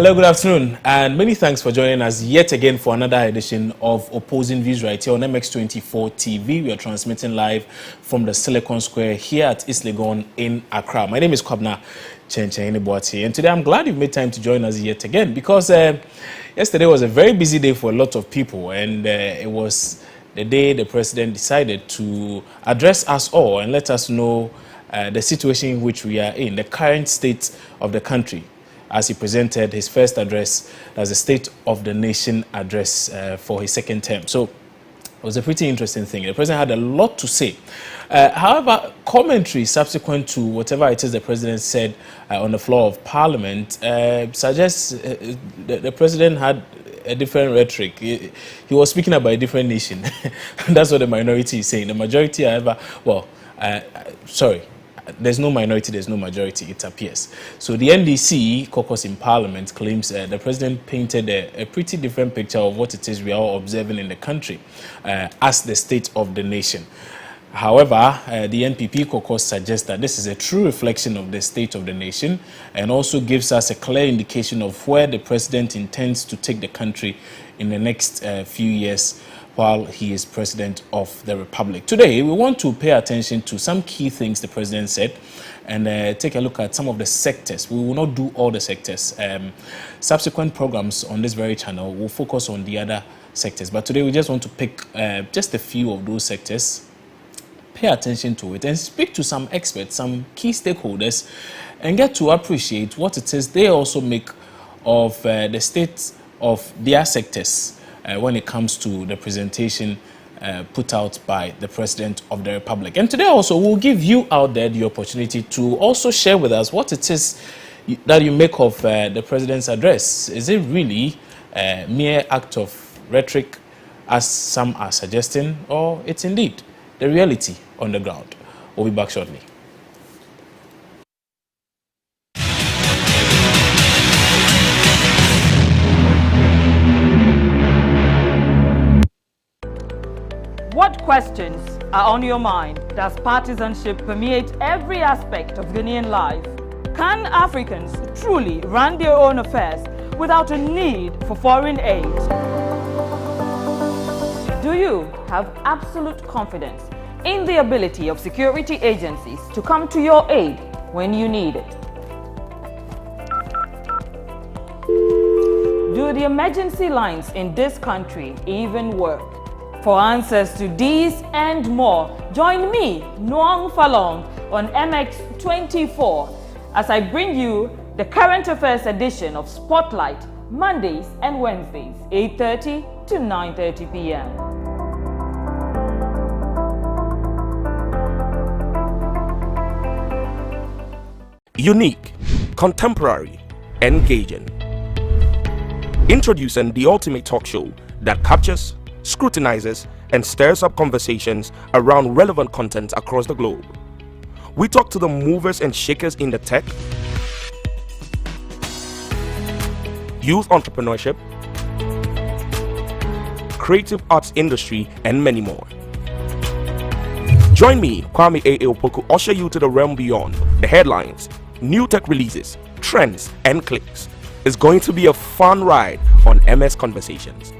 Hello, good afternoon, and many thanks for joining us yet again for another edition of Opposing Views right here on MX24 TV. We are transmitting live from the Silicon Square here at East Legon in Accra. My name is Kwabna Chenchene, and today I'm glad you've made time to join us yet again because yesterday was a very busy day for a lot of people, and it was the day the president decided to address us all and let us know the situation in which we are in, the current state of the country, as he presented his first address as a State of the Nation address for his second term. So it was a pretty interesting thing. The president had a lot to say. However, commentary subsequent to whatever it is the president said on the floor of Parliament suggests the president had a different rhetoric. He was speaking about a different nation. That's what the minority is saying. The majority, however, there's no minority, there's no majority, it appears. So the NDC caucus in Parliament claims the president painted a pretty different picture of what it is we are all observing in the country as the state of the nation. However, the NPP caucus suggests that this is a true reflection of the state of the nation and also gives us a clear indication of where the president intends to take the country in the next few years while he is president of the republic. Today, we want to pay attention to some key things the president said and take a look at some of the sectors. We will not do all the sectors. Subsequent programs on this very channel will focus on the other sectors. But today, we just want to pick just a few of those sectors, pay attention to it, and speak to some experts, some key stakeholders, and get to appreciate what it is they also make of the state of their sectors when it comes to the presentation put out by the President of the Republic. And today also we'll give you out there the opportunity to also share with us what it is that you make of the President's address. Is it really a mere act of rhetoric, as some are suggesting, or it's indeed the reality on the ground? We'll be back shortly. What questions are on your mind? Does partisanship permeate every aspect of Ghanaian life? Can Africans truly run their own affairs without a need for foreign aid? Do you have absolute confidence in the ability of security agencies to come to your aid when you need it? Do the emergency lines in this country even work? For answers to these and more, join me, Noang Falong, on MX24 as I bring you the current affairs edition of Spotlight, Mondays and Wednesdays, 8:30 to 9:30 p.m. Unique, contemporary, engaging. Introducing the ultimate talk show that captures, scrutinizes, and stirs up conversations around relevant content across the globe. We talk to the movers and shakers in the tech, youth entrepreneurship, creative arts industry, and many more. Join me, Kwame A. Opoku, usher you to the realm beyond the headlines, new tech releases, trends, and clicks. It's going to be a fun ride on MS Conversations.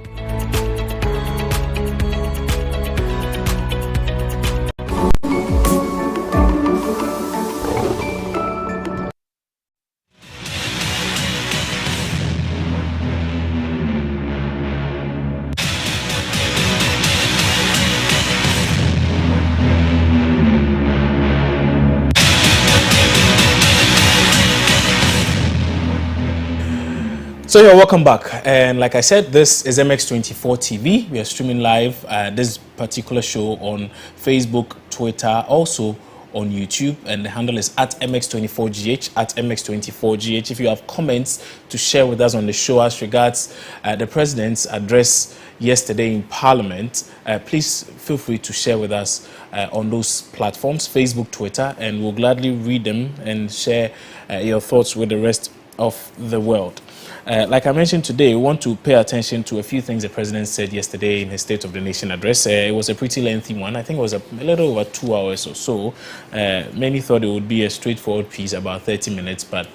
So you're welcome back, and like I said, this is MX24 TV. We are streaming live this particular show on Facebook, Twitter, also on YouTube, and the handle is at MX24GH, at MX24GH. If you have comments to share with us on the show as regards the President's address yesterday in Parliament, please feel free to share with us on those platforms, Facebook, Twitter, and we'll gladly read them and share your thoughts with the rest of the world. Like I mentioned today, we want to pay attention to a few things the president said yesterday in his State of the Nation address. It was a pretty lengthy one. I think it was a little over 2 hours or so. Many thought it would be a straightforward piece, about 30 minutes, but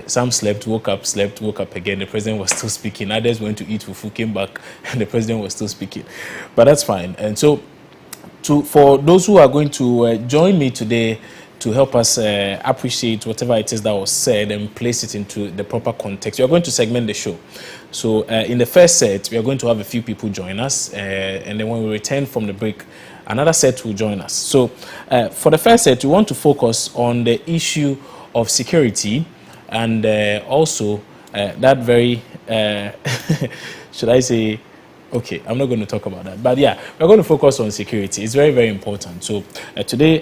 Some slept, woke up again. The president was still speaking. Others went to eat fufu, came back, and the president was still speaking. But that's fine. And so, for those who are going to join me today to help us appreciate whatever it is that was said and place it into the proper context, we are going to segment the show. So, in the first set, we are going to have a few people join us, and then when we return from the break, another set will join us. So, for the first set, we want to focus on the issue of security. And also, that very, should I say, okay, I'm not going to talk about that. But yeah, we're going to focus on security. It's very, very important. So today,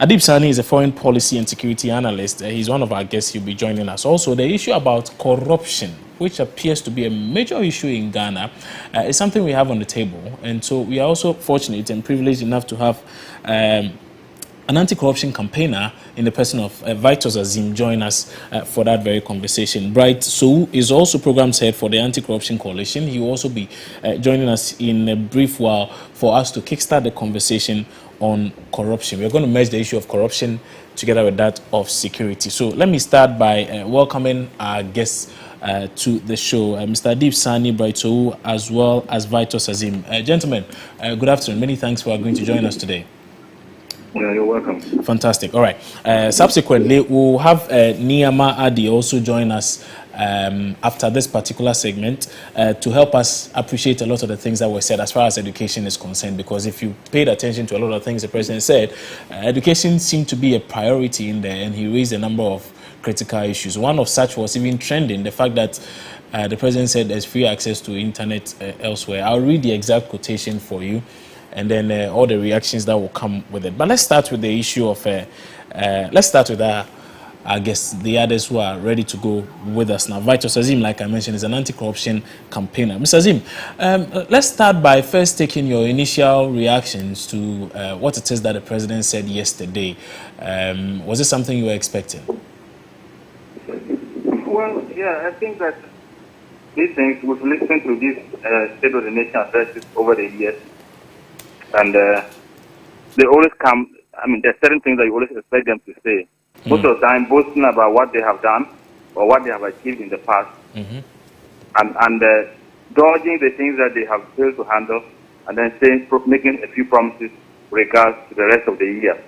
Adib Sani is a foreign policy and security analyst. He's one of our guests. He'll be joining us. Also, the issue about corruption, which appears to be a major issue in Ghana, is something we have on the table. And so we are also fortunate and privileged enough to have an anti-corruption campaigner in the person of Vitus Azim join us for that very conversation. Bright So is also programs head for the Anti-Corruption Coalition. He will also be joining us in a brief while for us to kickstart the conversation on corruption. We're going to merge the issue of corruption together with that of security. So let me start by welcoming our guests to the show, Mr. Adib Sani, Bright So, as well as Vitus Azim. Gentlemen, good afternoon. Many thanks for agreeing to join us today. Yeah, you're welcome. Fantastic. All right. Subsequently, we'll have Niyama Adi also join us after this particular segment to help us appreciate a lot of the things that were said as far as education is concerned. Because if you paid attention to a lot of things the president said, education seemed to be a priority in there, and he raised a number of critical issues. One of such was even trending, the fact that the president said there's free access to internet elsewhere. I'll read the exact quotation for you, and then all the reactions that will come with it. But let's start with the issue of, let's start with I guess, the others who are ready to go with us now. Vitus Azim, like I mentioned, is an anti-corruption campaigner. Mr. Azim, let's start by first taking your initial reactions to what it is that the president said yesterday. Was it something you were expecting? Well, yeah, I think that these things, we've listened to this State of the Nation addresses over the years. And they always come, I mean, there are certain things that you always expect them to say. Most of the time, boasting about what they have done or what they have achieved in the past. And dodging the things that they have failed to handle, and then saying, making a few promises with regards to the rest of the year.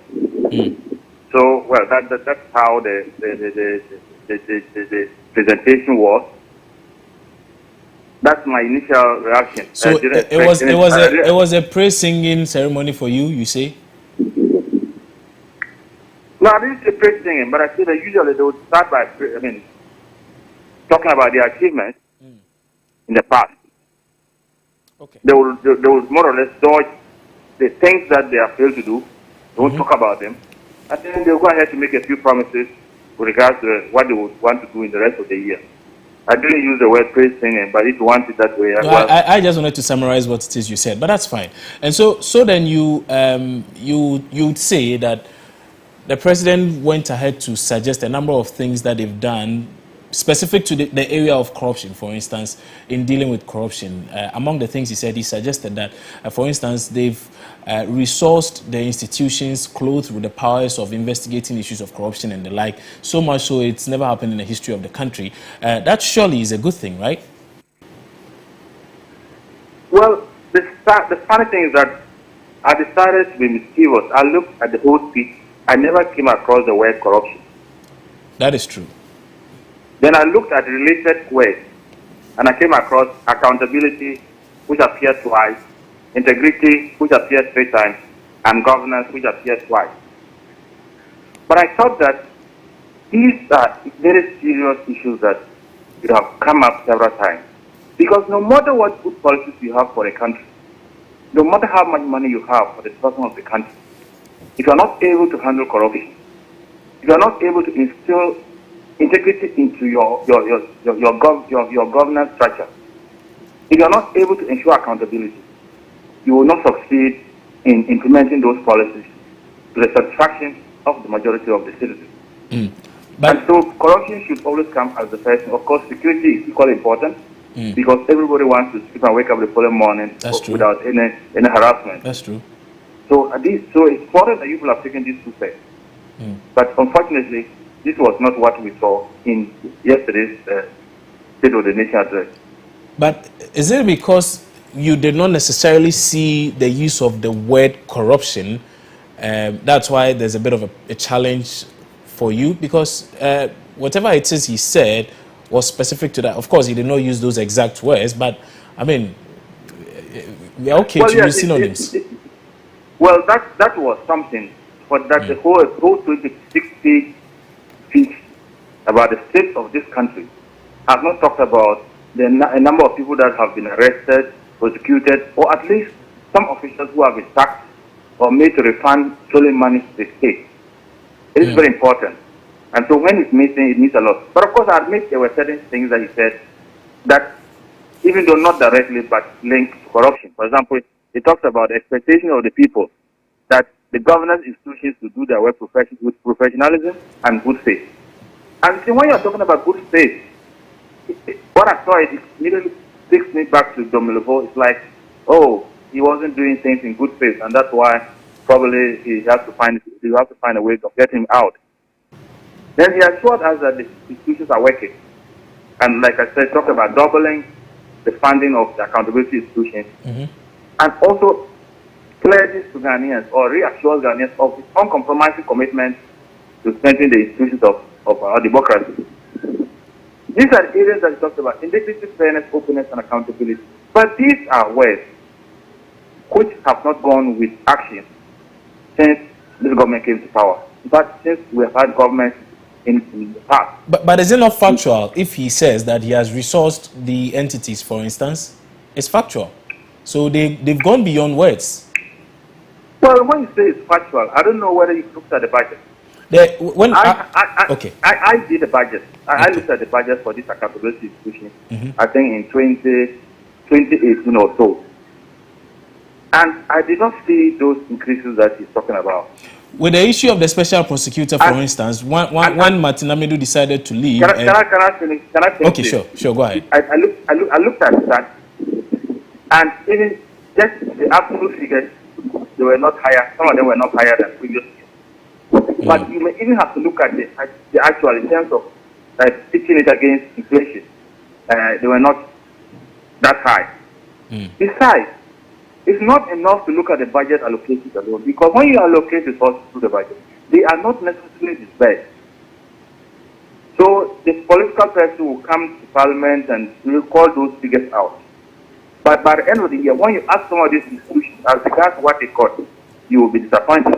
So, well, that's how the presentation was. That's my initial reaction. So it was a praise singing ceremony for you, you say? No, I didn't say praise singing, but I say that usually they would start by, talking about their achievements in the past. Okay. They will more or less dodge the things that they have failed to do. They won't talk about them, and then they'll go ahead to make a few promises with regards to what they would want to do in the rest of the year. I didn't use the word praise singing, but if you want it that way, I just wanted to summarize what it is you said, but that's fine. And so then you'd say that the president went ahead to suggest a number of things that they've done specific to the area of corruption, for instance, in dealing with corruption. Among the things he said, he suggested that, for instance, they've resourced the institutions clothed with the powers of investigating issues of corruption and the like, so much so it's never happened in the history of the country. That surely is a good thing, right? Well, the funny thing is that I decided to be mischievous. I looked at the whole speech. I never came across the word corruption. That is true. Then I looked at the related words, and I came across accountability, which appeared twice, integrity, which appeared 3 times, and governance, which appeared twice. But I thought that these are very serious issues that have come up several times. Because no matter what good policies you have for a country, no matter how much money you have for the development of the country, if you are not able to handle corruption, if you are not able to instill integrity into your governance structure, if you are not able to ensure accountability, you will not succeed in implementing those policies to the satisfaction of the majority of the citizens. And so corruption should always come as the first. Of course, security is equally important because everybody wants to sleep and wake up the following morning without any harassment. That's true. So it's important that people have taken these 2 steps. But unfortunately, this was not what we saw in yesterday's State of the Nation address. But is it because you did not necessarily see the use of the word corruption? That's why there's a bit of a challenge for you, because whatever it is he said was specific to that. Of course, he did not use those exact words, but I mean, we are okay to use synonyms. Well, that was something, but that the whole 26-page speech about the state of this country has not talked about a number of people that have been arrested, prosecuted, or at least some officials who have been sacked or made to refund stolen money to the state. It is very important. And so when it's missing, it means a lot. But of course, I admit there were certain things that he said that, even though not directly, but linked to corruption. For example, he talks about the expectation of the people that the governance institutions to do their work with professionalism and good faith. And see, when you're talking about good faith, what I saw, it immediately takes me back to Domilovo. It's like, oh, he wasn't doing things in good faith, and that's why probably you have to find a way of getting him out. Then he assured us that the institutions are working. And like I said, talk about doubling the funding of the accountability institutions, and also pledges to Ghanaians or reassures Ghanaians of his uncompromising commitment to strengthen the institutions of our democracy. These are areas that he talks about: integrity, fairness, openness, and accountability. But these are words which have not gone with action since this government came to power. In fact, since we have had governments in the past. But is it not factual if he says that he has resourced the entities, for instance? It's factual. So they've gone beyond words. Well, when you say it's factual, I don't know whether you looked at the budget. I did the budget. I looked at the budget for this accountability institution, I think in 2018 or so. And I did not see those increases that he's talking about. With the issue of the special prosecutor, for instance, when Martin Amidu decided to leave... Can I finish? Okay, sure, go ahead. I looked at that, and even just the absolute figures, they were not higher. Some of them were not higher than previous years. But you may even have to look at the actual, in terms of pitching it against inflation. They were not that high. Besides, it's not enough to look at the budget allocations alone, because when you allocate resources to the budget, they are not necessarily dispersed. So the political person will come to Parliament and will call those figures out. But by the end of the year, when you ask some of these institutions as regards what they got, you will be disappointed.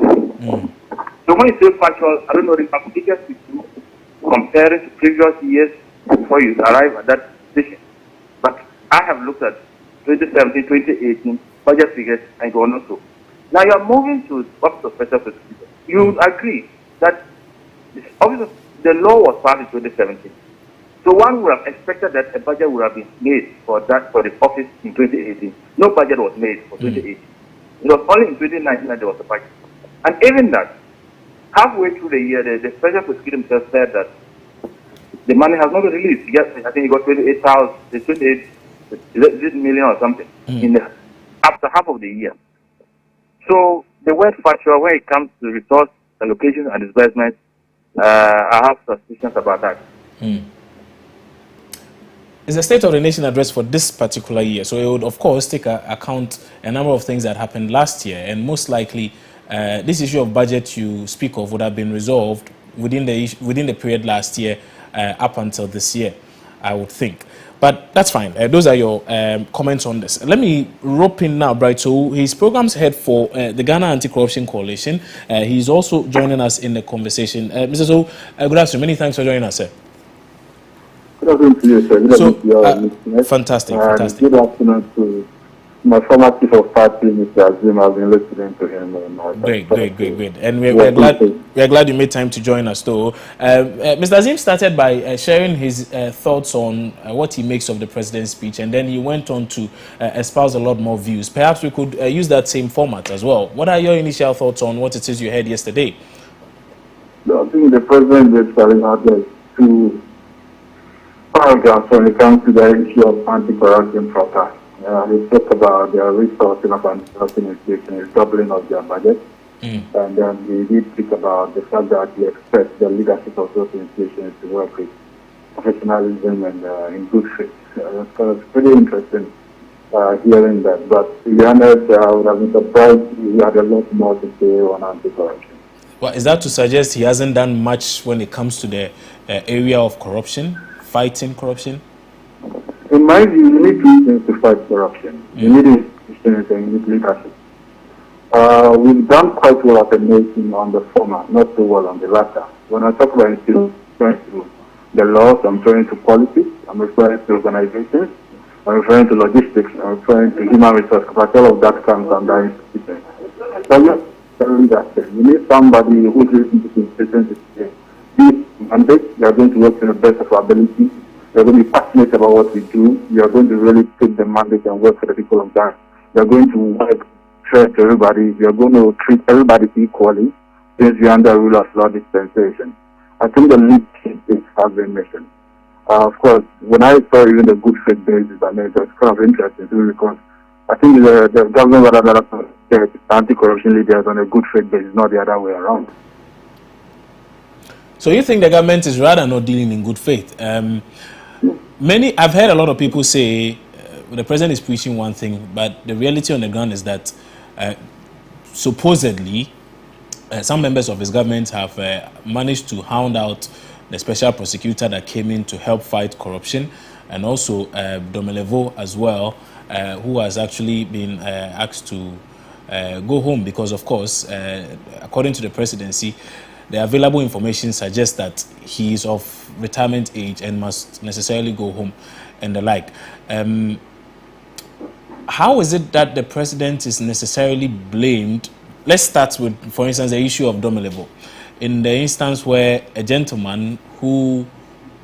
So when you say factual, I don't know the figures with you, comparing to previous years before you arrive at that position. But I have looked at 2017, 2018 budget figures, and so on and so. Now you are moving to Office of Special Prosecutor. You agree that the law was passed in 2017. So one would have expected that a budget would have been made for the office in 2018. No budget was made for 2018. It was only in 2019 that there was a budget. And even that, halfway through the year, the Special Prosecutor himself said that the money has not been released. Yes, I think he got 28 million or something after half of the year. So the word factual, when it comes to resource allocation and disbursement, I have suspicions about that. It's the State of the Nation address for this particular year, so it would of course take account a number of things that happened last year, and most likely this issue of budget you speak of would have been resolved within the period last year up until this year, I would think. But that's fine. Those are your comments on this. Let me rope in now, Bright. So he's programs head for the Ghana Anti-Corruption Coalition. He's also joining us in the conversation. Mr. So, good afternoon. Many thanks for joining us, sir. Good afternoon to you, sir. Good afternoon to your listeners. Fantastic. Good afternoon to my former chief of party, Mr. Azim. I've been listening to him. Great. And we're glad you made time to join us, though. Mr. Azim started by sharing his thoughts on what he makes of the president's speech, and then he went on to espouse a lot more views. Perhaps we could use that same format as well. What are your initial thoughts on what it is you heard yesterday? I think the president is telling us two paragraphs when it comes to the issue of anti-corruption proper. He talked about their resourcing of anti-corruption institutions, doubling of their budget. And he did speak about the fact that he expects the leadership of those institutions to work with professionalism and in good faith. It's pretty interesting hearing that. But to be honest, I would have been surprised if he had a lot more to say on anti-corruption. Well, is that to suggest he hasn't done much when it comes to the area of corruption, fighting corruption? In my view, you need two things to fight corruption. You need institutions and you need leadership. We've done quite well as a nation on the former, not so well on the latter. When I talk about institutions, I'm referring to the laws, I'm referring to politics, I'm referring to organizations, I'm referring to logistics, I'm referring to human resource capacity. All of that comes under institutions. So yes, you need somebody who is into institutions to be mandate. They are going to work to the best of our ability. They are going to be passionate about what we do. You are going to really take the mandate and work for the people of that. You are going to work fair to everybody. You are going to treat everybody equally since you are under rule of law dispensation. I think the leadership has been missing. Of course, when I saw even the good faith basis, I mean, it was kind of interesting too, because I think the government rather than anti-corruption leaders on a good faith basis, not the other way around. So you think the government is rather not dealing in good faith? I've heard a lot of people say the president is preaching one thing, but the reality on the ground is that supposedly some members of his government have managed to hound out the special prosecutor that came in to help fight corruption, and also Domelevo as well, who has actually been asked to go home because, of course, according to the presidency, the available information suggests that he is of retirement age and must necessarily go home and the like. How is it that the president is necessarily blamed? Let's start with, for instance, the issue of Domelevo. In the instance where a gentleman who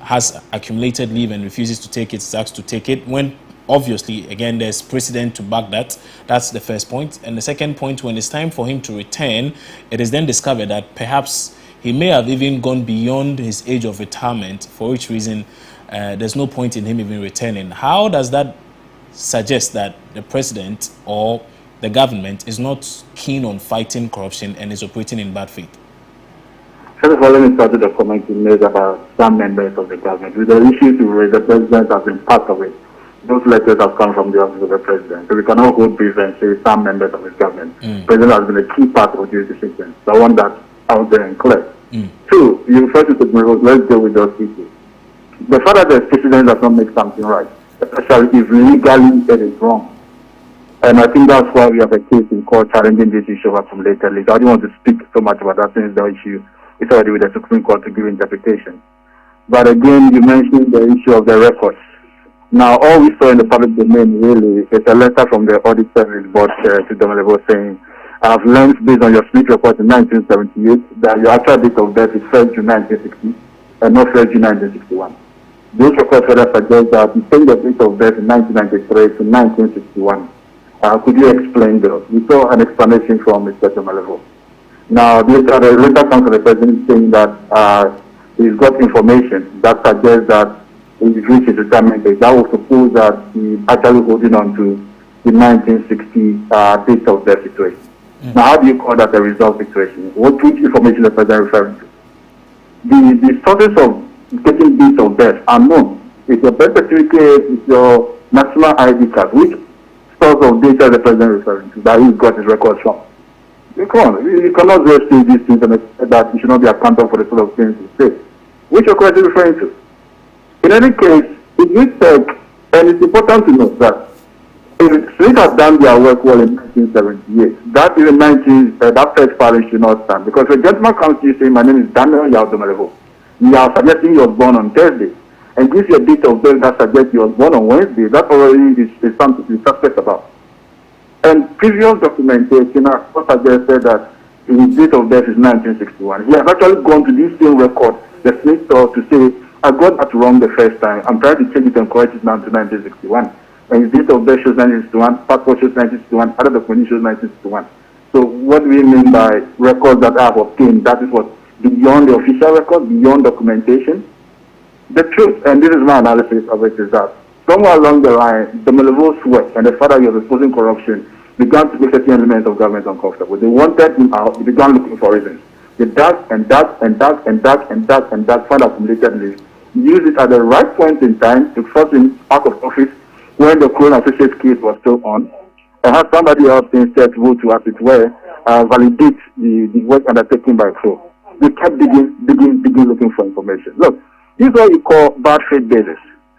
has accumulated leave and refuses to take it is asked to take it, when obviously, again, there's precedent to back that. That's the first point. And the second point, when it's time for him to return, it is then discovered that perhaps he may have even gone beyond his age of retirement, for which reason there's no point in him even returning. How does that suggest that the president or the government is not keen on fighting corruption and is operating in bad faith? First of all, let me start with the comment you made about some members of the government. With the issue to raise, the president has been part of it. Those letters have come from the office of the president. So we cannot hold brief and say some members of his government. The president has been a key part of these decisions. So I want that out there and clear. Two, you refer to the let's deal with those issues. The fact that the president does not make something right, especially if legally it is wrong. And I think that's why we have a case in court challenging this issue of accumulated leave. I don't want to speak so much about that since the issue is already with the Supreme Court to give interpretation. But again, you mentioned the issue of the records. Now, all we saw in the public domain really is a letter from the audit service board to Domelevo saying, I've learned based on your split report in 1978 that your actual date of birth is 1st June 1960 and not 1st June 1961. Those records further suggest that you changed the date of birth in 1993 to 1961. Could you explain those? We saw an explanation from Mr. Domelevo. Now, the letter comes from the president saying that he's got information that suggests that he's reached his retirement date. That would suppose that he's actually holding on to the 1960 date of birth situation. Now, how do you call that a result situation? Which information the president referring to? The sources of getting dates of birth are known. It's your birth certificate, it's your national ID card. Which source of data is the president referring to that he's got his records from? Come on, you cannot just say these things and expect that you should not be accountable for the sort of things you say. Which record is he referring to? In any case, it will take, and it's important to note that if Smith had done their work well in 1978, that even that first filing should not stand. Because if a gentleman comes to you saying, my name is Daniel Domelevo, you are suggesting you was born on Thursday, and gives you a date of birth that suggests you was born on Wednesday, that already is something to be suspect about. And previous documentation suggested that his date of birth is 1961. He has actually gone to this same record, the Smith saw, to say, I got that wrong the first time. I'm trying to change it and correct it now to 1961. And his date of birth shows 1961, passport shows 1961, other documentation shows 1961. So what do we mean by records that I have obtained? That is what, beyond the official record, beyond documentation? The truth, and this is my analysis of it, is that somewhere along the line, Domelevo's work and the fact that he was exposing corruption began to make certain elements of government uncomfortable. They wanted him out. They began looking for reasons. They that, found accumulated leave. Use it at the right point in time to force him out of office when the Crown Associate case was still on, and have somebody else instead vote to, as it were, validate the work undertaken by Crow. They kept digging, looking for information. Look, this is what you call bad faith basis.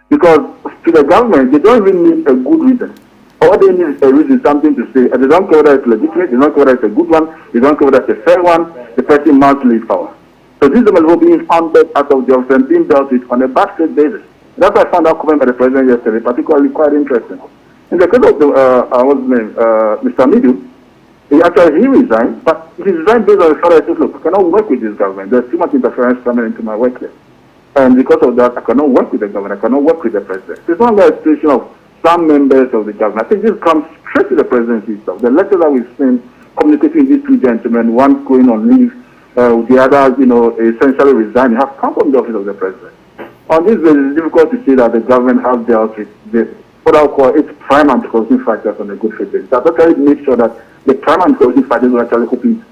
Because to the government, they don't even need a good reason. All they need is a reason, something to say. And they don't care whether it's legitimate, they don't care whether it's a good one, they don't care whether it's a fair one, the person must leave power. So this is being funded out of the office and being dealt with on a bad faith basis. That's why I found that comment by the president yesterday, particularly quite interesting. In the case of the, what's his name, Mr. Midu, he resigned, but he resigned based on the fact that he said, look, I cannot work with this government. There's too much interference coming into my work here. And because of that, I cannot work with the government. I cannot work with the president. It's not like a situation of some members of the government. I think this comes straight to the presidency itself. The letters that we've seen communicating with these two gentlemen, one going on leave, the other, essentially resigning, have come from the office of the president. On this basis, it's difficult to say that the government has dealt with what I'll call its prime and closing factors on a good faith basis. That's actually make sure that the prime and closing factors will actually hoping,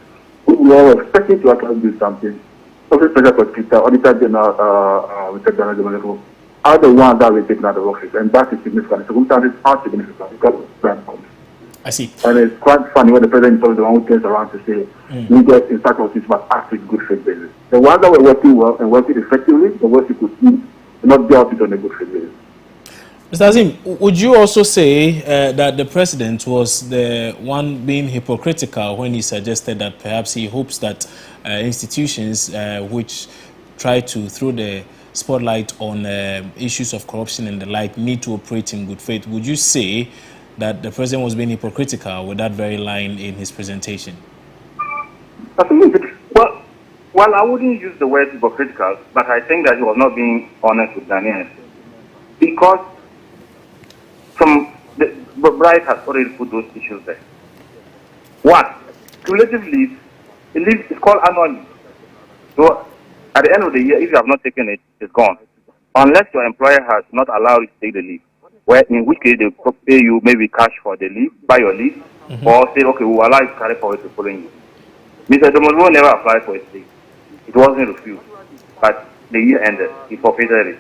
we are expecting to actually do something. Office Special Prosecutor, Auditor General, Mr. General, are the ones that will take out of office, and that is significant. Circumstances are significant because of that. I see. And it's quite funny when the president is the one who turns around to say, leaders in such office must act with good faith basis. The ones that were working well and working effectively, the ones you could see, not dealt with on a good faith basis. Mr. Azim, would you also say that the president was the one being hypocritical when he suggested that perhaps he hopes that institutions which try to throw the spotlight on issues of corruption and the like need to operate in good faith? Would you say that the president was being hypocritical with that very line in his presentation? I think well, I wouldn't use the word hypocritical, but I think that he was not being honest with Ghanaians. Because Bright has already put those issues there. One, cumulative leave, the leave is called annual leave. So at the end of the year, if you have not taken it, it's gone. Unless your employer has not allowed you to take the leave, in which case they pay you maybe cash for the leave, buy your leave, or say, okay, we'll allow you to carry forward the following year. Mr. Domozwo never applied for his leave. It wasn't refused. But the year ended. He forfeited it.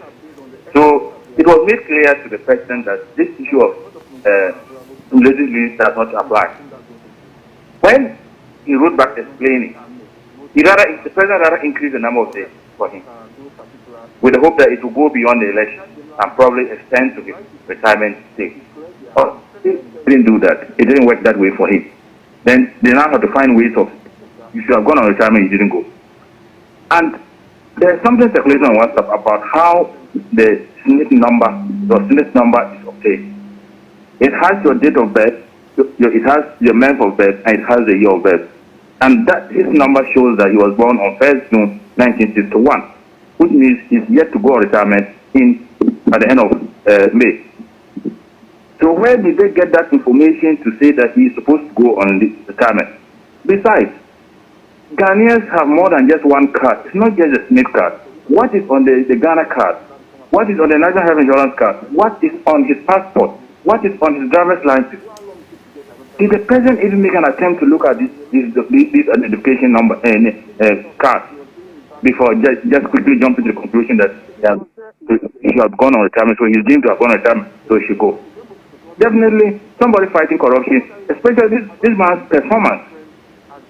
So it was made clear to the president that this issue of cumulative leave does not apply. When he wrote back explaining, the president rather increased the number of days for him, with the hope that it will go beyond the election and probably extend to his retirement stage. But he didn't do that. It didn't work that way for him. Then they now have to find ways of, you should have gone on retirement, you didn't go. And there's something circulating on WhatsApp about how the Senate number is obtained. It has your date of birth, it has your month of birth, and it has the year of birth. And that his number shows that he was born on 1st June 1961, which means he's yet to go on retirement at the end of May. So where did they get that information to say that he is supposed to go on retirement? Besides, Ghanaians have more than just one card. It's not just a Smith card. What is on the Ghana card? What is on the National Health Insurance card? What is on his passport? What is on his driver's license? Did the president even make an attempt to look at this identification number card before just quickly jump into the conclusion that he should have gone on retirement, so he's deemed to have gone on retirement, so he should go? Definitely, somebody fighting corruption, especially this man's performance,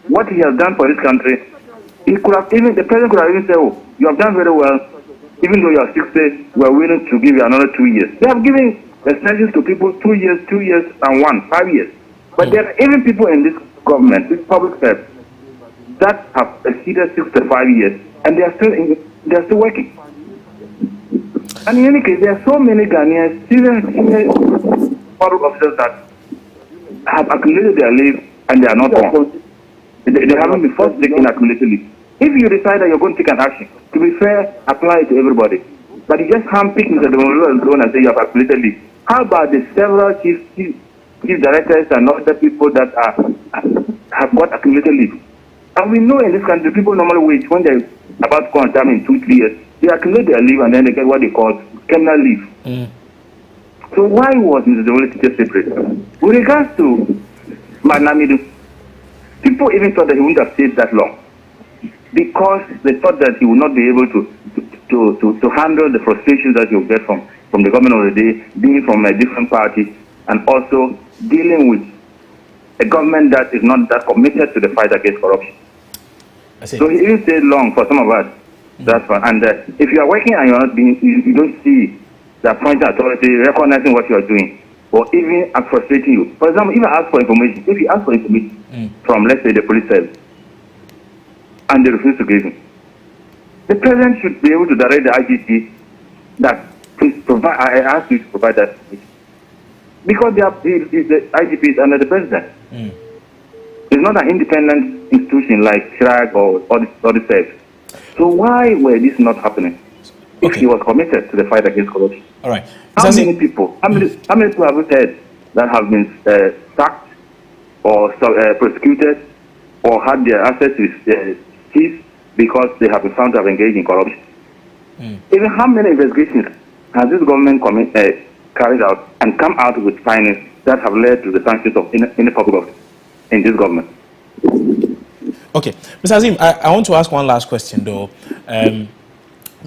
what he has done for this country, the president could have even said, oh, you have done very well, even though you are 60, we are willing to give you another 2 years. They have given extensions to people 2 years, 2 years, and 5 years. But there are even people in this government, this public service, that have exceeded 65 years, and they are still working. And in any case, there are so many Ghanaians, senior public officers that have accumulated their leave and they are not on. They haven't been forced to take in accumulated leave. If you decide that you're going to take an action, to be fair, apply it to everybody. But you just handpick Mr. Domozwo alone and say you have accumulated leave. How about the several chief directors and other people that have got accumulated leave? And we know in this country, people normally wait when they're about to go on time in 2-3 years. They accumulate their leave and then they get what they call criminal leave. So why was Mr. Domozwo just separate? With regards to Manamidu. People even thought that he wouldn't have stayed that long because they thought that he would not be able to handle the frustrations that he would get from the government of the day, being from a different party, and also dealing with a government that is not that committed to the fight against corruption. So he even stayed long for some of us. That's fine. And if you are working and you're not being, you don't see the appointed authority recognizing what you are doing, or even frustrating you. For example, if I ask for information, if you ask for information from, let's say, the police service, and they refuse to give it, the president should be able to direct the IGP that please provide. I ask you to provide that information because the IGP is under the president. It's not an independent institution like SHRAG or the service. So why were this not happening? If he was committed to the fight against corruption. All right. How many people have we heard that have been sacked or prosecuted or had their assets seized because they have been found to have engaged in corruption? Even how many investigations has this government carried out and come out with findings that have led to the sanctions of any public office in this government? Okay, Mr. Azim, I want to ask one last question though.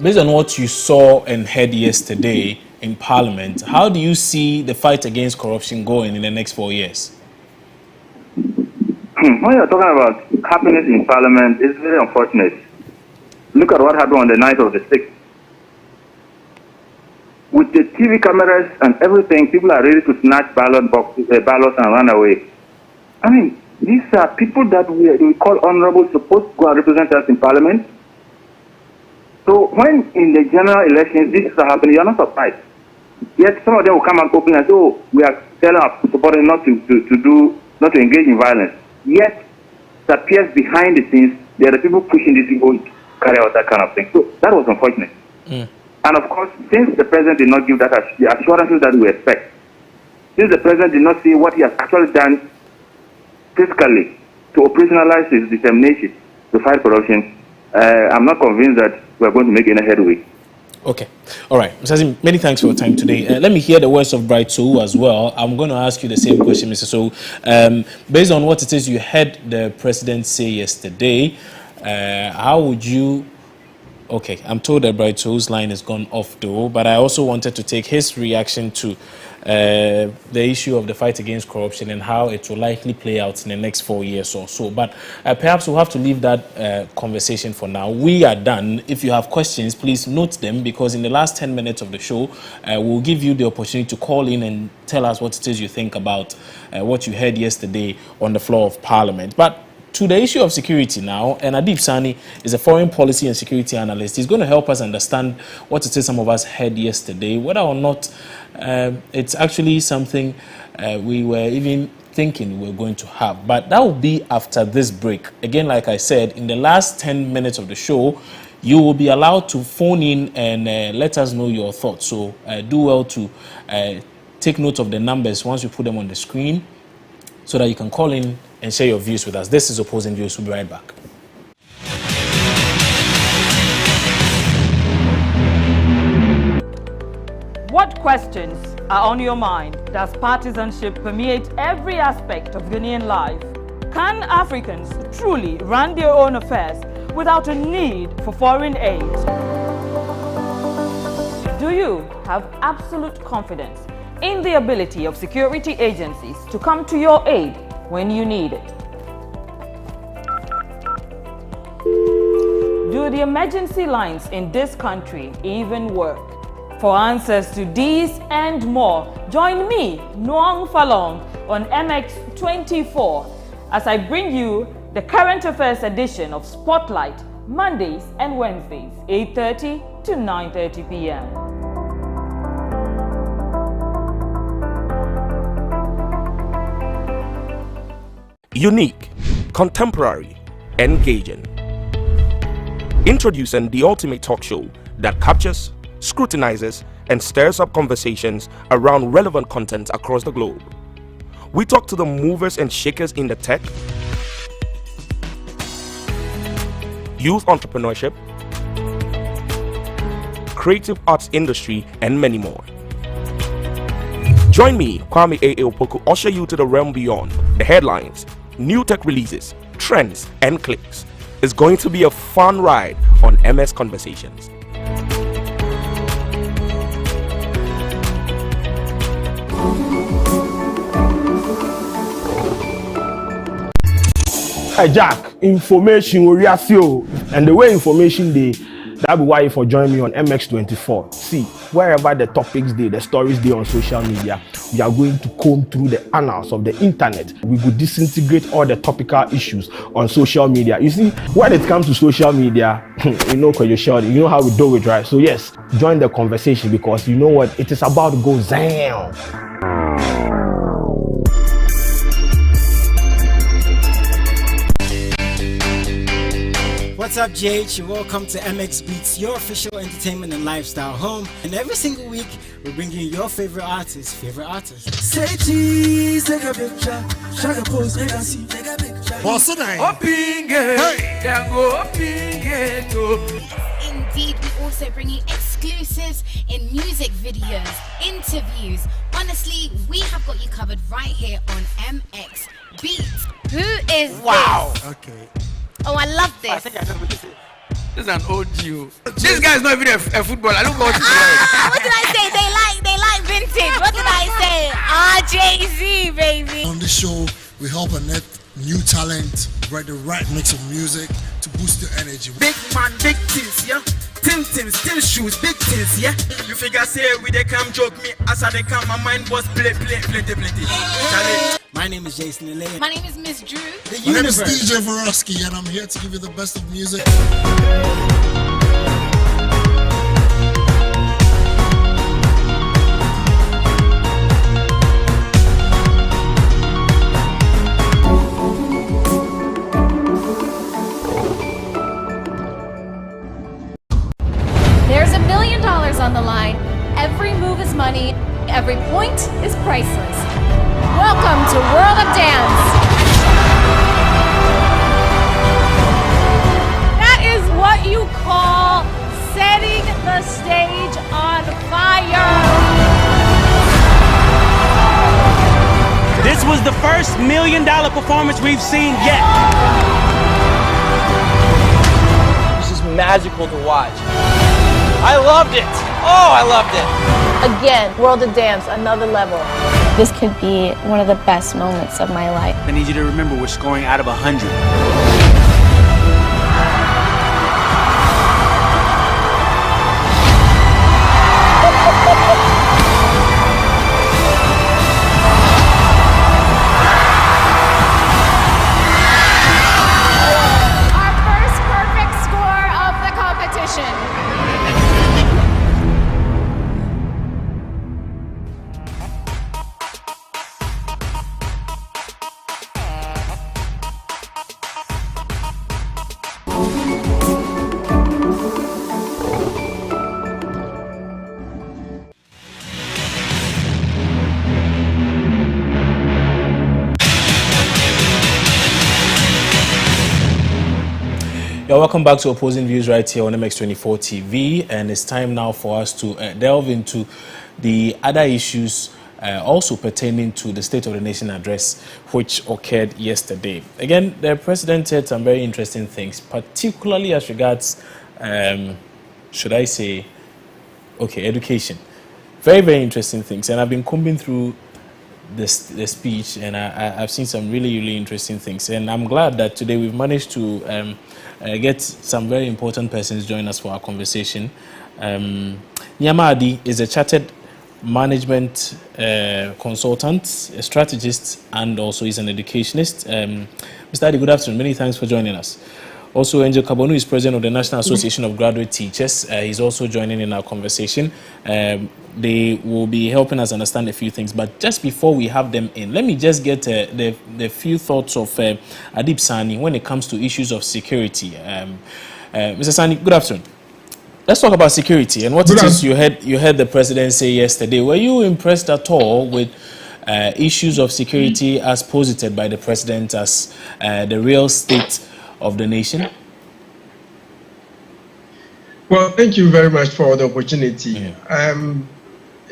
Based on what you saw and heard yesterday in Parliament, how do you see the fight against corruption going in the next 4 years? When you're talking about happiness in Parliament, it's very unfortunate. Look at what happened on the night of the 6th. With the TV cameras and everything, people are ready to snatch ballots and run away. I mean, these are people that we call honorable, supposed to go and represent us in Parliament. So when in the general elections this is happening, you're not surprised. Yet some of them will come out openly and say, oh, we are telling our supporters not to engage in violence. Yet it appears behind the scenes there are the people pushing these people to carry out that kind of thing. So that was unfortunate. And of course, since the president did not give the assurances that we expect, since the president did not see what he has actually done fiscally to operationalize his determination to fight corruption, I'm not convinced that we're going to make any headway. Okay. All right. Mr. Azim, many thanks for your time today. Let me hear the words of Bright Soul as well. I'm going to ask you the same question, Mr. Soul. Based on what it is you heard the president say yesterday, how would you... Okay, I'm told that Bright Soul's line has gone off though, but I also wanted to take his reaction to the issue of the fight against corruption and how it will likely play out in the next 4 years or so. But perhaps we'll have to leave that conversation for now. We are done. If you have questions, please note them, because in the last 10 minutes of the show, we'll give you the opportunity to call in and tell us what it is you think about what you heard yesterday on the floor of Parliament. But to the issue of security now, and Adib Sani is a foreign policy and security analyst. He's going to help us understand what it is some of us heard yesterday, whether or not it's actually something we were even thinking we were going to have. But that will be after this break. Again, like I said, in the last 10 minutes of the show, you will be allowed to phone in and let us know your thoughts. So do well to take note of the numbers once you put them on the screen so that you can call in and share your views with us. This is Opposing Views. We'll be right back. What questions are on your mind? Does partisanship permeate every aspect of Ghanaian life? Can Africans truly run their own affairs without a need for foreign aid? Do you have absolute confidence in the ability of security agencies to come to your aid when you need it? Do the emergency lines in this country even work? For answers to these and more, join me, Noang Falong, on MX24 as I bring you the current affairs edition of Spotlight, Mondays and Wednesdays, 8:30 to 9:30 p.m. Unique, contemporary, engaging. Introducing the ultimate talk show that captures, scrutinizes, and stirs up conversations around relevant content across the globe. We talk to the movers and shakers in the tech, youth entrepreneurship, creative arts industry, and many more. Join me, Kwame A. Opoku, usher you to the realm beyond the headlines, new tech releases, trends, and clicks. It's going to be a fun ride on MS Conversations. Hey Jack, information will react you, and the way information they, that be why you for join me on MX24. See, wherever the topics they, the stories they on social media, we are going to comb through the annals of the internet. We will disintegrate all the topical issues on social media. You see, when it comes to social media, you know you know how we do it, right? So yes, join the conversation because you know what, it is about to go down. What's up, JH? Welcome to MX Beats, your official entertainment and lifestyle home. And every single week, we're bringing you your favorite artists. Say cheese, take a picture, shake a pose, make a see, take a picture. What's the name? Indeed, we also bring you exclusives in music videos, interviews. Honestly, we have got you covered right here on MX Beats. Who is this? Okay. Oh, I love this. I think I know what this is. This is an OG. This guy is not even a footballer. I don't know what to what did I say? They like vintage. What did I say? Jay-Z, baby. On this show, we help unearth new talent, write the right mix of music to boost your energy. Big man, big things, yeah. Tim, still shoes, big things, yeah. You figure say we they come joke me as I they come, my mind was plenty. Charlie, my name is Jason Elaine. My name is Miss Drew. My name is DJ Vorosky, and I'm here to give you the best of music. There's $1 million on the line. Every move is money. Every point is priceless. Welcome to World of Dance. That is what you call setting the stage on fire. This was the first $1 million performance we've seen yet. This is magical to watch. I loved it. Oh, I loved it. Again, World of Dance, another level. This could be one of the best moments of my life. I need you to remember we're scoring out of 100. Our first perfect score of the competition. Yeah, welcome back to Opposing Views right here on MX24 TV, and it's time now for us to delve into the other issues also pertaining to the State of the Nation address which occurred yesterday. Again, the president said some very interesting things, particularly as regards, should I say, education. Very, very interesting things, and I've been combing through the speech, and I've seen some really, really interesting things, and I'm glad that today we've managed to get some very important persons join us for our conversation. Nyama is a chartered management consultant, a strategist, and also is an educationist. Mr. Adi, good afternoon. Many thanks for joining us. Also, Angel Kabonu is president of the National Association of Graduate Teachers. He's also joining in our conversation. They will be helping us understand a few things. But just before we have them in, let me just get the few thoughts of Adib Sani when it comes to issues of security. Mr. Sani, good afternoon. Let's talk about security and what it is you heard the president say yesterday. Were you impressed at all with issues of security as posited by the president as the real state of the nation? Well, thank you very much for the opportunity.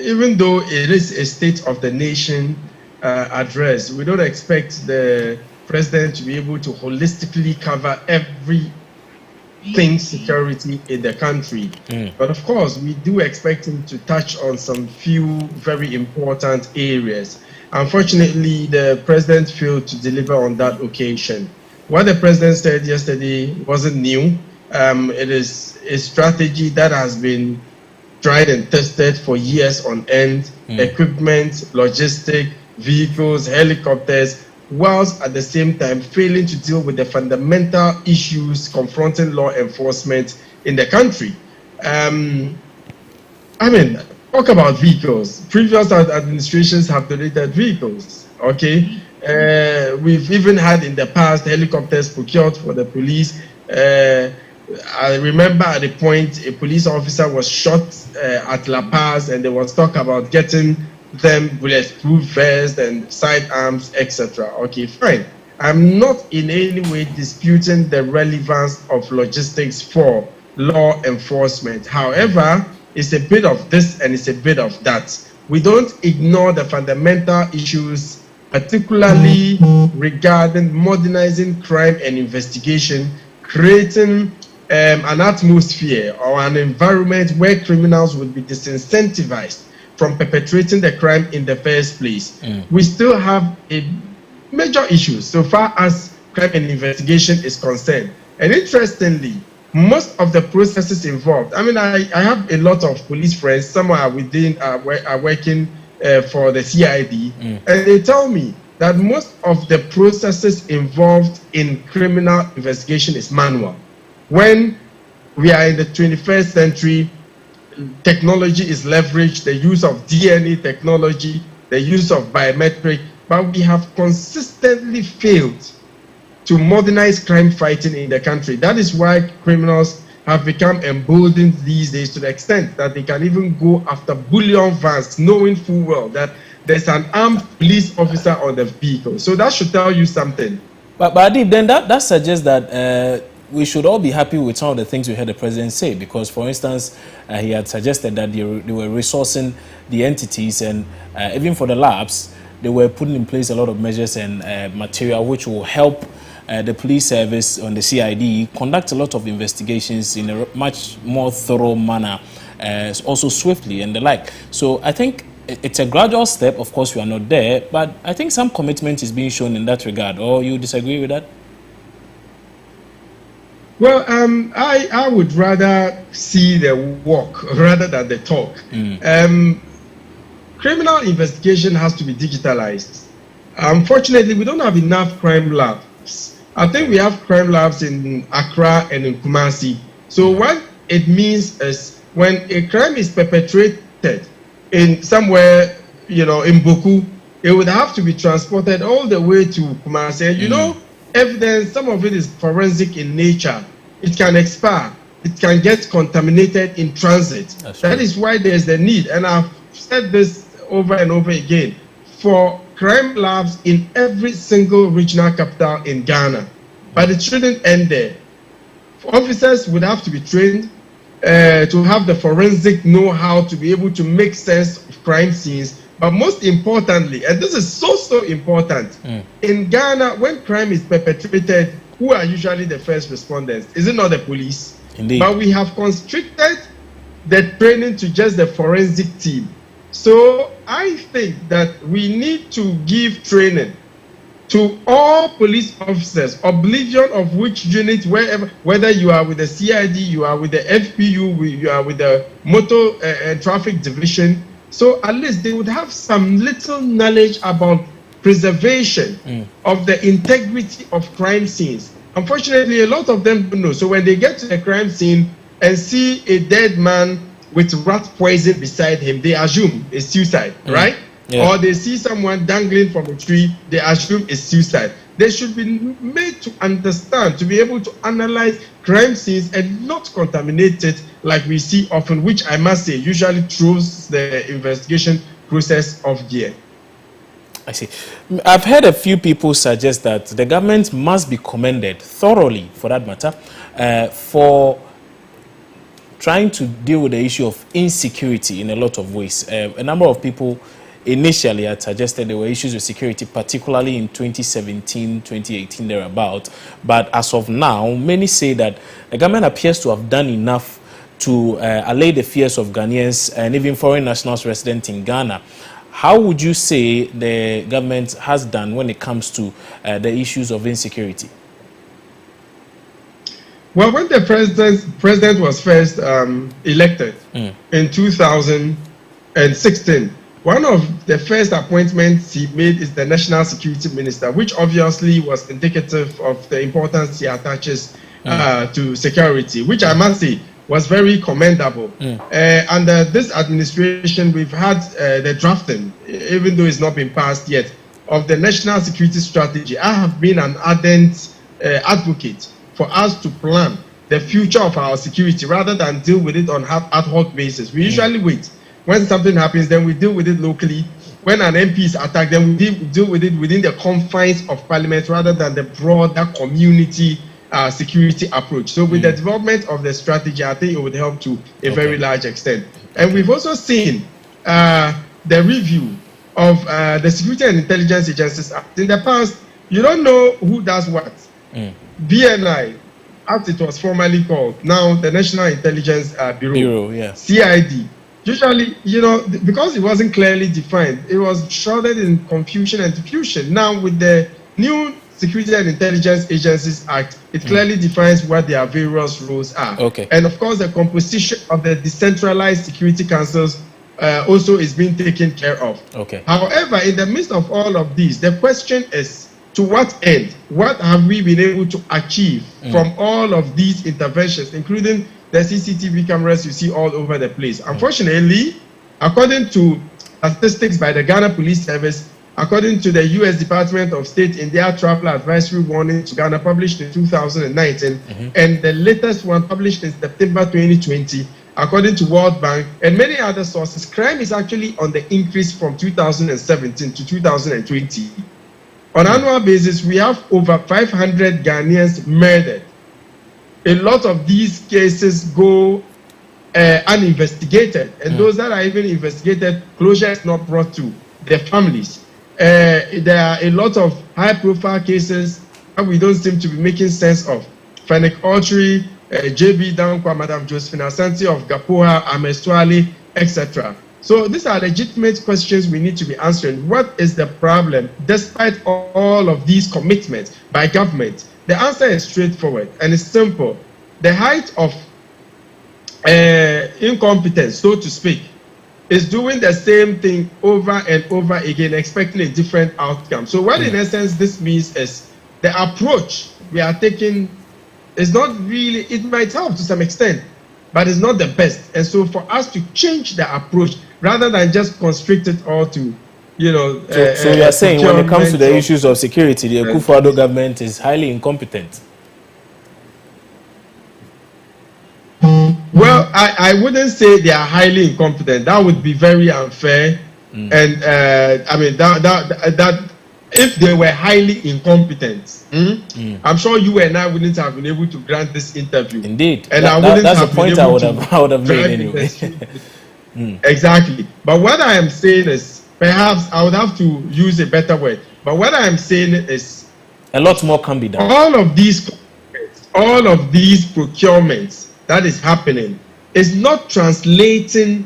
even though it is a State of the Nation address, we don't expect the president to be able to holistically cover everything security in the country. But of course, we do expect him to touch on some few very important areas. Unfortunately, the president failed to deliver on that occasion. What the president said yesterday wasn't new. It is a strategy that has been tried and tested for years on end. Equipment, logistic, vehicles, helicopters, whilst at the same time failing to deal with the fundamental issues confronting law enforcement in the country. Talk about vehicles. Previous administrations have donated vehicles, okay? We've even had in the past helicopters procured for the police. I remember at a point a police officer was shot at La Paz, and there was talk about getting them bulletproof vests and sidearms, etc. Okay, fine. I'm not in any way disputing the relevance of logistics for law enforcement. However, it's a bit of this and it's a bit of that. We don't ignore the fundamental issues, particularly regarding modernizing crime and investigation, creating an atmosphere or an environment where criminals would be disincentivized from perpetrating the crime in the first place. We still have a major issue so far as crime and investigation is concerned. And interestingly, most of the processes involved, I have a lot of police friends, some are working for the CID, and they tell me that most of the processes involved in criminal investigation is manual. When we are in the 21st century, technology is leveraged, the use of DNA technology, the use of biometric, but we have consistently failed to modernize crime fighting in the country. That is why criminals have become emboldened these days to the extent that they can even go after bullion vans, knowing full well that there's an armed police officer on the vehicle. So that should tell you something. But Adib, then that suggests that we should all be happy with some of the things we heard the president say, because, for instance, he had suggested that they were resourcing the entities, and even for the labs, they were putting in place a lot of measures and material which will help the police service on the CID conduct a lot of investigations in a much more thorough manner, also swiftly and the like. So I think it's a gradual step. Of course, we are not there, but I think some commitment is being shown in that regard. Or you disagree with that? Well, I would rather see the walk rather than the talk. Criminal investigation has to be digitalized. Unfortunately, we don't have enough crime labs. I think we have crime labs in Accra and in Kumasi. So what it means is when a crime is perpetrated in somewhere, in Boku, it would have to be transported all the way to Kumasi. And evidence, some of it is forensic in nature. It can expire. It can get contaminated in transit. That is why there's the need. And I've said this over and over again, for crime labs in every single regional capital in Ghana. But it shouldn't end there. Officers would have to be trained to have the forensic know-how to be able to make sense of crime scenes. But most importantly, and this is so important, in Ghana, when crime is perpetrated, who are usually the first responders? Is it not the police? Indeed. But we have constricted the training to just the forensic team. So I think that we need to give training to all police officers, oblivion of which unit, whether you are with the CID, you are with the FPU, you are with the Motor and Traffic Division. So at least they would have some little knowledge about preservation of the integrity of crime scenes. Unfortunately, a lot of them don't know. So when they get to the crime scene and see a dead man with rat poison beside him, they assume it's suicide, right? Yeah. Or they see someone dangling from a tree, they assume it's suicide. They should be made to understand, to be able to analyze crime scenes and not contaminate it like we see often, which I must say usually throws the investigation process off gear. I see. I've heard a few people suggest that the government must be commended thoroughly, for that matter, for trying to deal with the issue of insecurity in a lot of ways. A number of people initially had suggested there were issues with security, particularly in 2017, 2018, thereabout. But as of now, many say that the government appears to have done enough to allay the fears of Ghanaians and even foreign nationals resident in Ghana. How would you say the government has done when it comes to the issues of insecurity? Well, when the president was first elected in 2016, one of the first appointments he made is the National Security Minister, which obviously was indicative of the importance he attaches to security, which I must say was very commendable. Under this administration, we've had the drafting, even though it's not been passed yet, of the National Security Strategy. I have been an ardent advocate for us to plan the future of our security rather than deal with it on ad hoc basis. We usually wait. When something happens, then we deal with it locally. When an MP is attacked, then we deal with it within the confines of Parliament rather than the broader community security approach. So with the development of the strategy, I think it would help to a very large extent. And we've also seen the review of the security and intelligence agencies. In the past, you don't know who does what. BNI, as it was formerly called, now the National Intelligence Bureau, CID. Usually, because it wasn't clearly defined, it was shrouded in confusion and diffusion. Now, with the new Security and Intelligence Agencies Act, it clearly defines what their various roles are. And of course, the composition of the decentralized security councils also is being taken care of. However, in the midst of all of these, the question is, to what end? What have we been able to achieve from all of these interventions, including the CCTV cameras you see all over the place? Unfortunately, according to statistics by the Ghana Police Service, according to the U.S. Department of State in their travel advisory warning to Ghana published in 2019, and the latest one published in September 2020, according to World Bank and many other sources, crime is actually on the increase from 2017 to 2020. On an annual basis, we have over 500 Ghanaians murdered. A lot of these cases go uninvestigated, and those that are even investigated, closure is not brought to their families. There are a lot of high-profile cases that we don't seem to be making sense of. Fennec Autry, JB Dankwa, Madam Josephine Asante of Gapoha, Amestuali, etc. So these are legitimate questions we need to be answering. What is the problem despite all of these commitments by government? The answer is straightforward and it's simple. The height of incompetence, so to speak, is doing the same thing over and over again, expecting a different outcome. So what in essence this means is the approach we are taking is not really, it might help to some extent, but it's not the best. And so for us to change the approach rather than just constrict it all to, so you are saying when it comes to the issues of security, the Akufo-Addo government is highly incompetent? Well, I wouldn't say they are highly incompetent. That would be very unfair. And I mean, that if they were highly incompetent, I'm sure you and I wouldn't have been able to grant this interview. Indeed. And that's the point I would have made anyway. Exactly. But what I am saying is, perhaps I would have to use a better word. But what I am saying is, a lot more can be done. All of these procurements that is happening is not translating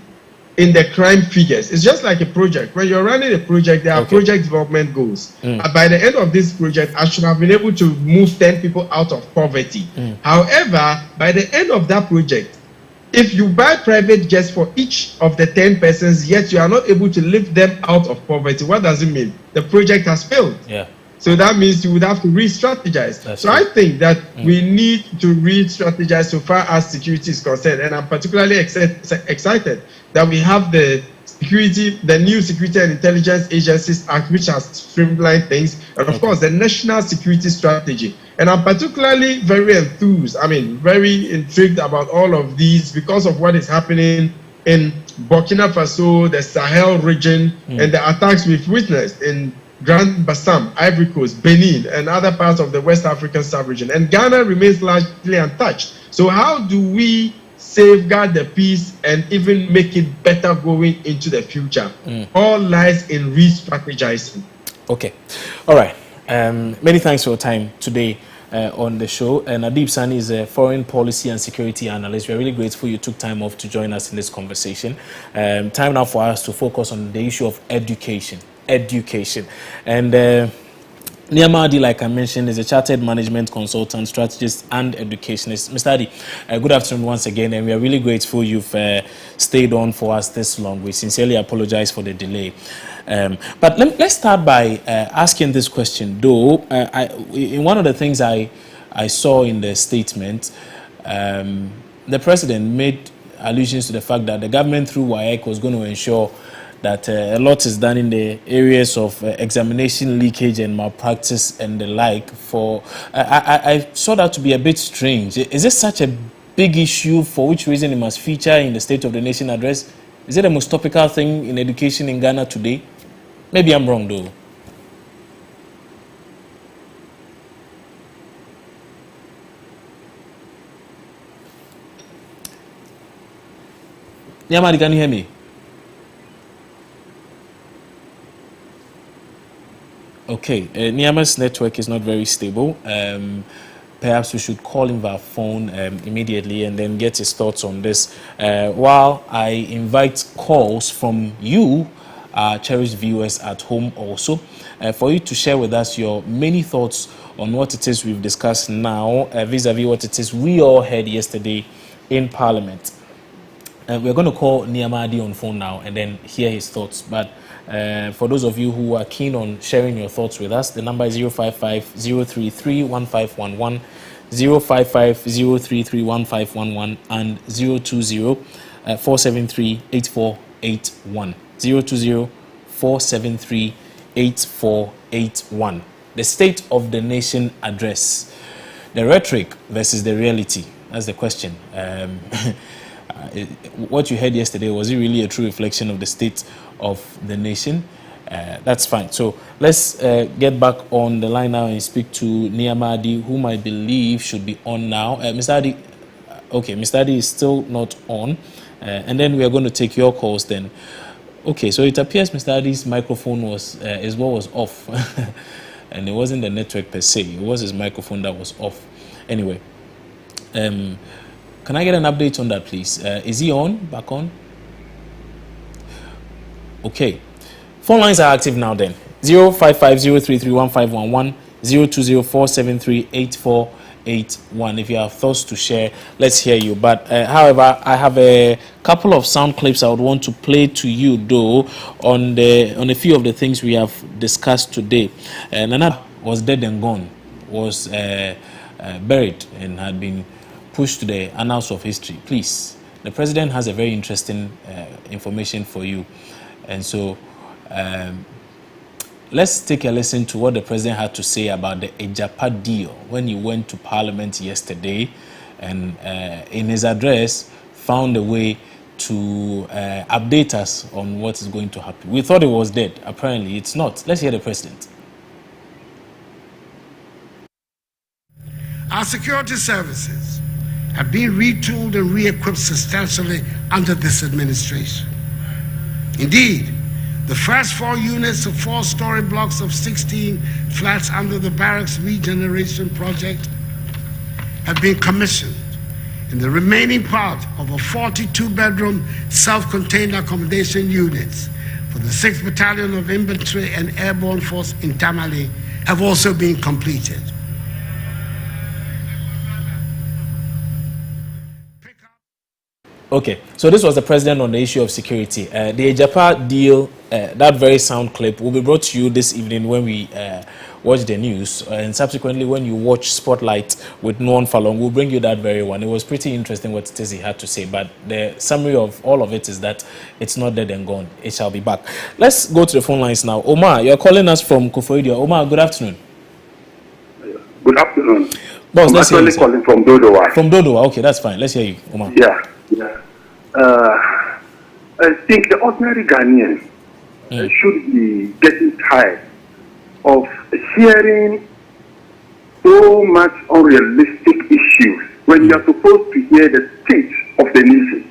in the crime figures. It's just like a project. When you're running a project, there are project development goals. By the end of this project, I should have been able to move 10 people out of poverty. However, by the end of that project, if you buy private jets for each of the 10 persons, yet you are not able to lift them out of poverty, what does it mean? The project has failed. So that means you would have to re-strategize. I think that we need to re-strategize so far as security is concerned. And I'm particularly excited that we have the new Security and Intelligence Agencies Act, which has streamlined things, and of course the National Security Strategy. And I'm particularly very enthused, very intrigued about all of these because of what is happening in Burkina Faso, the Sahel region, and the attacks we've witnessed in Grand Bassam, Ivory Coast, Benin, and other parts of the West African sub-region. And Ghana remains largely untouched. So how do we safeguard the peace, and even make it better going into the future. All lies in re-strategizing. Okay. All right. Many thanks for your time today on the show. And Adib Sani is a foreign policy and security analyst. We're really grateful you took time off to join us in this conversation. Time now for us to focus on the issue of education. And Niamadi, like I mentioned, is a chartered management consultant, strategist, and educationist. Mr. Adi, good afternoon once again, and we are really grateful you've stayed on for us this long. We sincerely apologize for the delay. But let's start by asking this question, though. In one of the things I saw in the statement, the president made allusions to the fact that the government through WAEC was going to ensure that a lot is done in the areas of examination leakage and malpractice and the like. I saw that to be a bit strange. Is this such a big issue for which reason it must feature in the State of the Nation address? Is it the most topical thing in education in Ghana today? Maybe I'm wrong, though. Yamadi, can you hear me? Okay, Niama's network is not very stable. Perhaps we should call him via phone immediately and then get his thoughts on this. While I invite calls from you, cherished viewers at home also, for you to share with us your many thoughts on what it is we've discussed now, vis-a-vis what it is we all heard yesterday in Parliament. We're going to call Niamadi on phone now and then hear his thoughts. But for those of you who are keen on sharing your thoughts with us, the number is 055-033-1511, 055-033-1511, and 020-473-8481. 020-473-8481. The State of the Nation address. The rhetoric versus the reality. That's the question. What you heard yesterday, was it really a true reflection of the state of the nation? That's fine. So let's get back on the line now and speak to Niamadi, whom I believe should be on now. Mr. Adi, okay, Mr. Adi is still not on. And then we are going to take your calls then. Okay, so it appears Mr. Adi's microphone was off. And it wasn't the network per se. It was his microphone that was off. Anyway, can I get an update on that, please? Is he on? Back on? Okay. Phone lines are active now then. 055-033-1511, 020-473-8481. If you have thoughts to share, let's hear you. But however, I have a couple of sound clips I would want to play to you, though, on a few of the things we have discussed today. Nana was dead and gone, was buried and had been pushed to the annals of history. Please, the president has a very interesting information for you. And so let's take a listen to what the president had to say about the Ejapa deal when he went to Parliament yesterday and in his address found a way to update us on what is going to happen. We thought it was dead. Apparently it's not. Let's hear the president. Our security services have been retooled and re-equipped substantially under this administration. Indeed, the first 4 units of 4-story blocks of 16 flats under the barracks regeneration project have been commissioned, and the remaining part of a 42-bedroom self-contained accommodation units for the 6th Battalion of Infantry and Airborne Force in Tamale have also been completed. Okay, so this was the president on the issue of security. The Ejapa deal, that very sound clip, will be brought to you this evening when we watch the news. And subsequently, when you watch Spotlight with Noon Falong, we'll bring you that very one. It was pretty interesting what it is he had to say. But the summary of all of it is that it's not dead and gone. It shall be back. Let's go to the phone lines now. Omar, you're calling us from Akufo-Addo. Omar, good afternoon. Good afternoon. Boss, I'm actually calling from Dodowa. From Dodowa, okay, that's fine. Let's hear you, Omar. Yeah. I think the ordinary Ghanaian should be getting tired of hearing so much unrealistic issues when you are supposed to hear the state of the nation.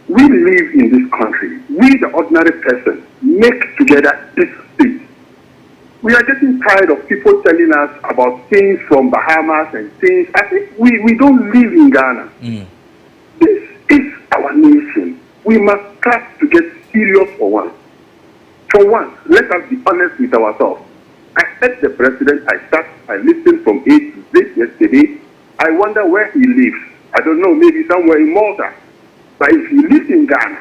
We live in this country. We, the ordinary person, make together this state. We are getting tired of people telling us about things from Bahamas and things. I think we don't live in Ghana. This is our nation. We must start to get serious for once. For once, let us be honest with ourselves. I met the president, I listened from A to Z yesterday. I wonder where he lives. I don't know, maybe somewhere in Malta. But if he lives in Ghana,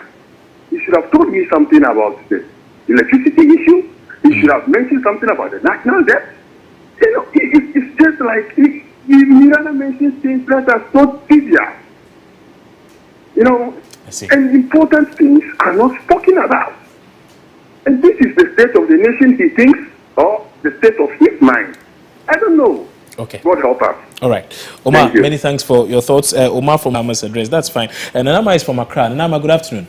he should have told me something about the electricity issue. He should have mentioned something about the national debt. You know, it's just like he rather mentions things that are so trivial. You know, and important things are not spoken about. And this is the state of the nation he thinks, or the state of his mind. I don't know. Okay. God help us. All right. Omar, many thanks for your thoughts. Omar from Nana's address. That's fine. And Nanama is from Accra. Nanama, good afternoon.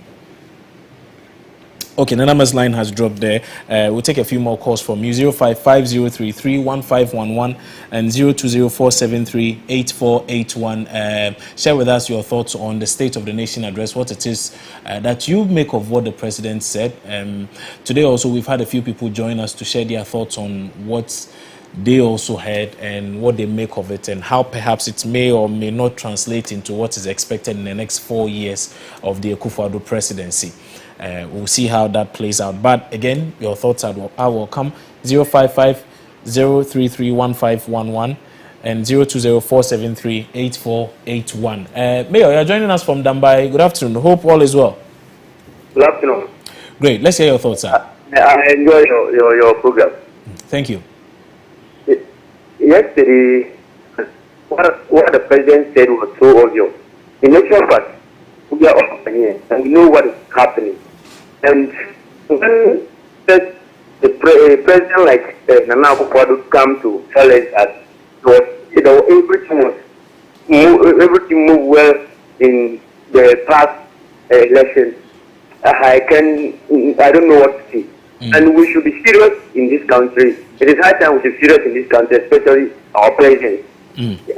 Okay, Nanama's line has dropped there. We'll take a few more calls from you. 055-033-1511 and 020-473-8481. Share with us your thoughts on the State of the Nation address, what it is that you make of what the president said. Today also, we've had a few people join us to share their thoughts on what they also heard and what they make of it and how perhaps it may or may not translate into what is expected in the next 4 years of the Akufo-Addo presidency. We'll see how that plays out. But again, your thoughts are welcome. 055-033-1511 and 020-473-8481. Mayor, you're joining us from Dambai. Good afternoon. Hope all is well. Good afternoon. Great. Let's hear your thoughts, sir. I enjoy your program. Thank you. Yesterday, what the president said was so obvious. In actual fact, we are all here and we know what is happening. And when the president like Nana Akufo-Addo come to tell us that everything moved well in the past election, I don't know what to say. And we should be serious in this country. It is high time we should be serious in this country, especially our president.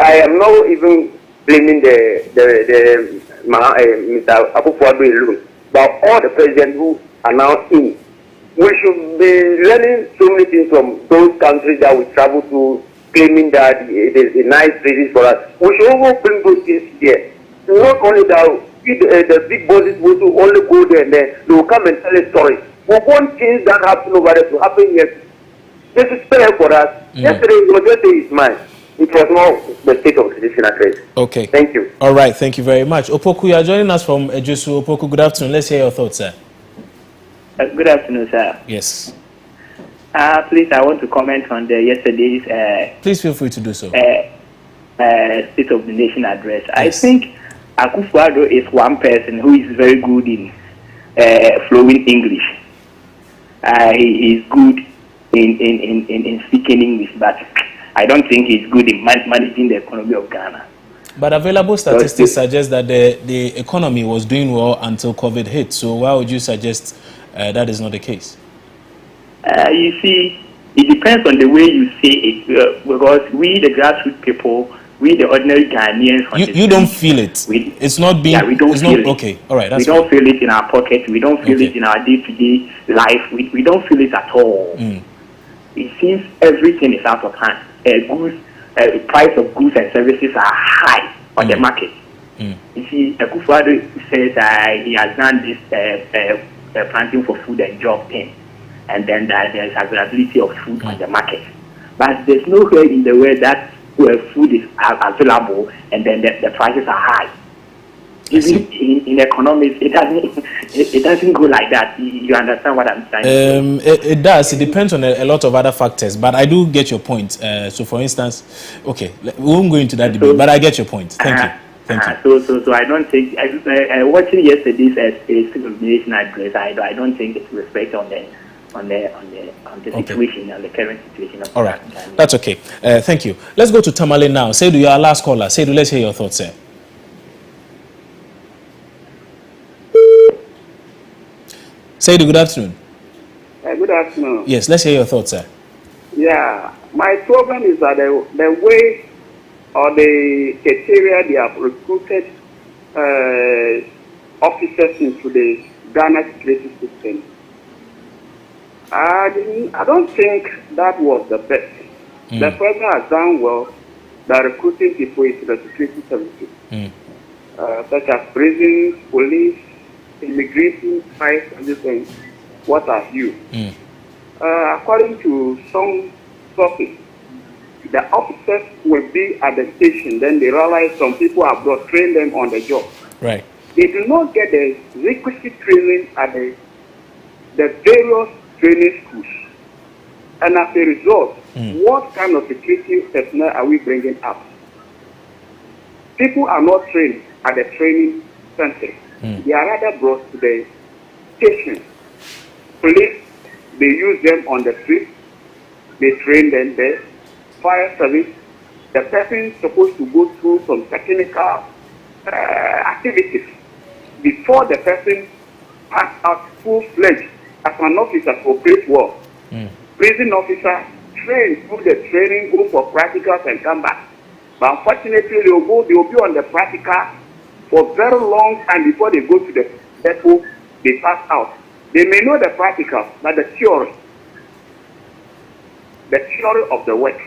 I am not even blaming Mr. Akufo-Addo alone, but all the presidents who are now in. We should be learning so many things from those countries that we travel to, claiming that it is a nice place for us. We should also bring those things here. Not only that, the big bosses will only go there and then they will come and tell a story. We want things that happen over there to happen here. This is fair for us. Yesterday, it was just his mind. It was not the State of the Nation address. Okay. Thank you. All right. Thank you very much. Opoku, you are joining us from Ejusu. Opoku, good afternoon. Let's hear your thoughts, sir. Good afternoon, sir. Yes. Please, I want to comment on yesterday's... Please feel free to do so. State of the Nation address. Yes. I think Akufo-Addo is one person who is very good in flowing English. He is good in speaking English, but I don't think he's good in managing the economy of Ghana. But available statistics suggest that the economy was doing well until COVID hit. So why would you suggest that is not the case? You see, it depends on the way you say it. Because we, the grassroots people, we, the ordinary Ghanaians... You don't feel it. It's not being... Yeah, we don't feel it. Okay, all right, that's We don't feel it in our pocket. We don't feel it in our day-to-day life. We don't feel it at all. It seems everything is out of hand. Price of goods and services are high on the market. You see, Akufo-Addo says he has done this planting for food and job thing, and then that there is availability of food on the market. But there's nowhere in the world that where food is available and then the prices are high. Even in economics, it doesn't go like that. You understand what I'm saying? It does. It depends on a lot of other factors, but I do get your point. So, for instance, okay, we won't go into that debate, but I get your point. Thank you. Thank you. So I don't think watching yesterday's State of the Nation address, I don't think it's respect on the situation, on the current situation. All right, that's okay. Thank you. Let's go to Tamale now. Seidu, you are our last caller. Seidu, let's hear your thoughts, sir. Seidu, good afternoon. Good afternoon. Yes, let's hear your thoughts, sir. Yeah, my problem is that the way or the criteria they have recruited officers into the Ghana security system. I don't think that was the best. The president has done well by recruiting people into the security services, such as prisons, police, immigration, fire services, what have you. According to some sources, the officers will be at the station, then they realize some people have not trained them on the job. Right. They do not get the requisite training at the various training schools. And as a result, what kind of security personnel are we bringing up? People are not trained at the training center. They are rather brought to the station. Police, they use them on the street. They train them there. Fire service, the person is supposed to go through some technical activities before the person passes out full-fledged as an officer for police work. Prison officer trained through the training, go for practicals and come back. But unfortunately, they will be on the practical for very long time before they go to the depot, they pass out. They may know the practical, but the theory of the work,